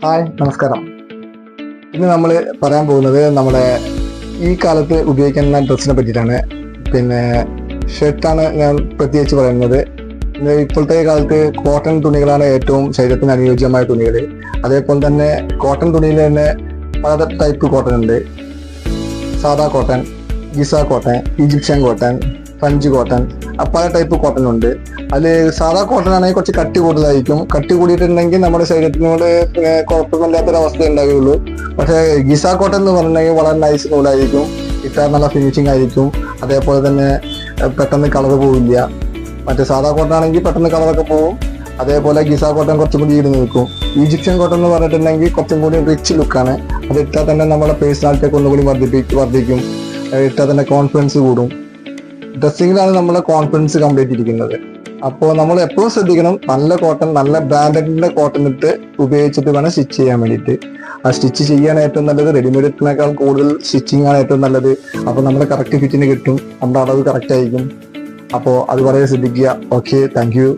Hi, നമസ്കാരം. ഇന്ന് നമ്മൾ പറയാൻ പോകുന്നത് നമ്മുടെ ഈ കാലത്ത് ഉപയോഗിക്കുന്ന ഡ്രസ്സിനെ പറ്റിയിട്ടാണ്. പിന്നെ ഷർട്ടാണ് ഞാൻ പ്രത്യേകിച്ച് പറയുന്നത്. ഇപ്പോഴത്തെ കാലത്ത് കോട്ടൺ തുണികളാണ് ഏറ്റവും ശരീരത്തിന് അനുയോജ്യമായ തുണികൾ. അതേപോലെ തന്നെ കോട്ടൺ തുണിയിൽ തന്നെ പല ടൈപ്പ് കോട്ടൺ ഉണ്ട്. സാദാ cotton, Giza cotton, Egyptian cotton, French cotton, പല ടൈപ്പ് കോട്ടൺ ഉണ്ട്. അതിൽ സാധാ കോട്ടൺ ആണെങ്കിൽ കുറച്ച് കട്ടി കൂടുതലായിരിക്കും. കട്ടി കൂടിയിട്ടുണ്ടെങ്കിൽ നമ്മുടെ ശരീരത്തിനോട് കുഴപ്പമില്ലാത്തൊരവസ്ഥ ഉണ്ടാവുകയുള്ളൂ. പക്ഷേ ഗിസ കോട്ടൺ എന്ന് പറഞ്ഞിട്ടുണ്ടെങ്കിൽ വളരെ നൈസ് നൂലായിരിക്കും, ഇട്ടാൽ നല്ല ഫിനിഷിംഗ് ആയിരിക്കും. അതേപോലെ തന്നെ പെട്ടെന്ന് കളർ പോവില്ല. മറ്റേ സാധാ കോട്ടൺ ആണെങ്കിൽ പെട്ടെന്ന് കളറൊക്കെ പോകും. അതേപോലെ ഗിസ കോട്ടൺ കുറച്ചും കൂടി ഇരുന്ന് നിൽക്കും. ഈജിപ്ഷ്യൻ കോട്ടൺ എന്ന് പറഞ്ഞിട്ടുണ്ടെങ്കിൽ കുറച്ചും കൂടി റിച്ച് ലുക്കാണ്. അത് ഇട്ടാൽ തന്നെ നമ്മുടെ പേഴ്സണാലിറ്റി ഒക്കെ ഒന്നുകൂടി വർദ്ധിക്കും. ഇട്ടാൽ തന്നെ കോൺഫിഡൻസ് കൂടും. ഡ്രസ്സിങ്ങിലാണ് നമ്മളെ കോൺഫിഡൻസ് കംപ്ലീറ്റ് ഇരിക്കുന്നത്. അപ്പോൾ നമ്മൾ എപ്പോഴും ശ്രദ്ധിക്കണം, നല്ല കോട്ടൺ, നല്ല ബ്രാൻഡഡിന്റെ കോട്ടൺ ഇട്ട് ഉപയോഗിച്ചിട്ട് വേണം സ്റ്റിച്ച് ചെയ്യാൻ വേണ്ടിയിട്ട്. ആ സ്റ്റിച്ച് ചെയ്യാൻ ഏറ്റവും നല്ലത് റെഡിമെയ്ഡ് ഇട്ടിനേക്കാൾ കൂടുതൽ സ്റ്റിച്ചിങ് ആണ് ഏറ്റവും നല്ലത്. അപ്പോൾ നമ്മുടെ കറക്റ്റ് ഫിറ്റിന് കിട്ടും, നമ്മുടെ അളവ് കറക്റ്റ് ആയിരിക്കും. അപ്പോൾ അത് വളരെ ശ്രദ്ധിക്കുക. Okay, thank you.